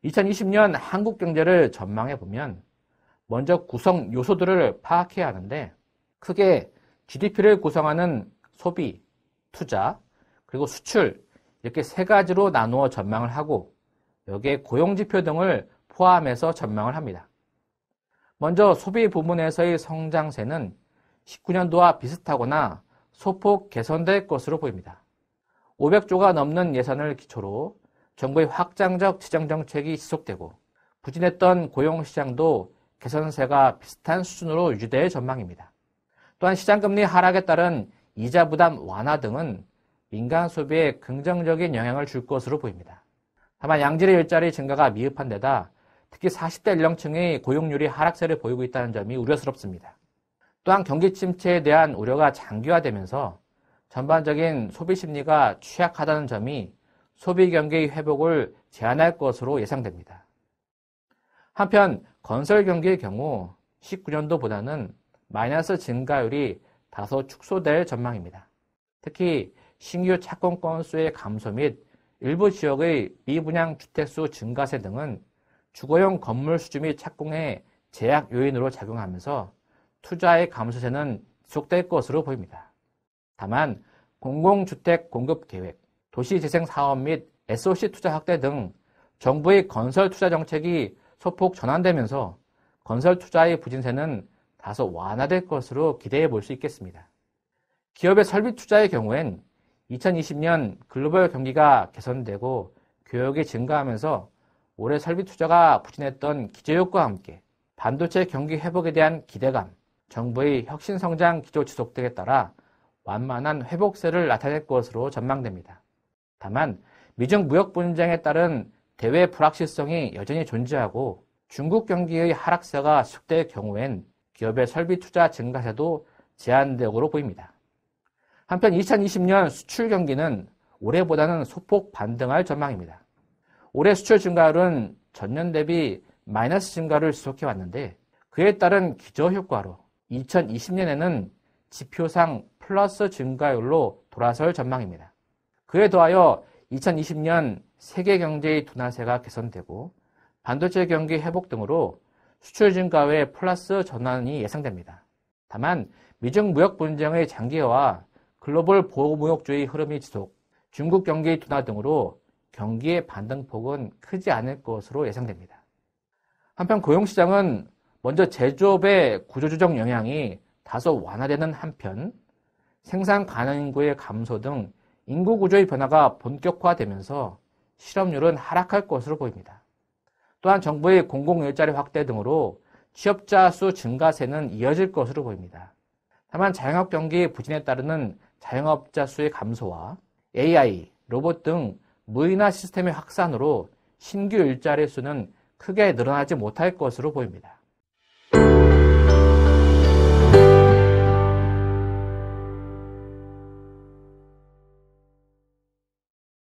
2020년 한국 경제를 전망해 보면 먼저 구성 요소들을 파악해야 하는데, 크게 GDP를 구성하는 소비, 투자, 그리고 수출, 이렇게 세 가지로 나누어 전망을 하고, 여기에 고용지표 등을 포함해서 전망을 합니다. 먼저 소비 부문에서의 성장세는 19년도와 비슷하거나 소폭 개선될 것으로 보입니다. 500조가 넘는 예산을 기초로 정부의 확장적 재정정책이 지속되고, 부진했던 고용시장도 개선세가 비슷한 수준으로 유지될 전망입니다. 또한 시장금리 하락에 따른 이자 부담 완화 등은 민간 소비에 긍정적인 영향을 줄 것으로 보입니다. 다만 양질의 일자리 증가가 미흡한 데다 특히 40대 연령층의 고용률이 하락세를 보이고 있다는 점이 우려스럽습니다. 또한 경기 침체에 대한 우려가 장기화되면서 전반적인 소비 심리가 취약하다는 점이 소비 경기의 회복을 제한할 것으로 예상됩니다. 한편 건설 경기의 경우 19년도보다는 마이너스 증가율이 다소 축소될 전망입니다. 특히 신규 착공 건수의 감소 및 일부 지역의 미분양 주택수 증가세 등은 주거용 건물 수주 및 착공의 제약 요인으로 작용하면서 투자의 감소세는 지속될 것으로 보입니다. 다만 공공주택 공급 계획, 도시재생 사업 및 SOC 투자 확대 등 정부의 건설 투자 정책이 소폭 전환되면서 건설 투자의 부진세는 다소 완화될 것으로 기대해 볼 수 있겠습니다. 기업의 설비 투자의 경우엔 2020년 글로벌 경기가 개선되고 교역이 증가하면서 올해 설비 투자가 부진했던 기저효과와 함께 반도체 경기 회복에 대한 기대감, 정부의 혁신 성장 기조 지속 등에 따라 완만한 회복세를 나타낼 것으로 전망됩니다. 다만 미중 무역 분쟁에 따른 대외 불확실성이 여전히 존재하고 중국 경기의 하락세가 지속될 경우엔 기업의 설비 투자 증가세도 제한적으로 보입니다. 한편 2020년 수출 경기는 올해보다는 소폭 반등할 전망입니다. 올해 수출 증가율은 전년 대비 마이너스 증가를 지속해 왔는데, 그에 따른 기저효과로 2020년에는 지표상 플러스 증가율로 돌아설 전망입니다. 그에 더하여 2020년 세계 경제의 둔화세가 개선되고 반도체 경기 회복 등으로 수출 증가의 플러스 전환이 예상됩니다. 다만 미중 무역 분쟁의 장기화와 글로벌 보호무역주의 흐름이 지속, 중국 경기 둔화 등으로 경기의 반등폭은 크지 않을 것으로 예상됩니다. 한편 고용시장은 먼저 제조업의 구조조정 영향이 다소 완화되는 한편 생산 가능 인구의 감소 등 인구 구조의 변화가 본격화되면서 실업률은 하락할 것으로 보입니다. 또한 정부의 공공일자리 확대 등으로 취업자 수 증가세는 이어질 것으로 보입니다. 다만 자영업 경기 부진에 따르는 자영업자 수의 감소와 AI, 로봇 등 무인화 시스템의 확산으로 신규 일자리 수는 크게 늘어나지 못할 것으로 보입니다.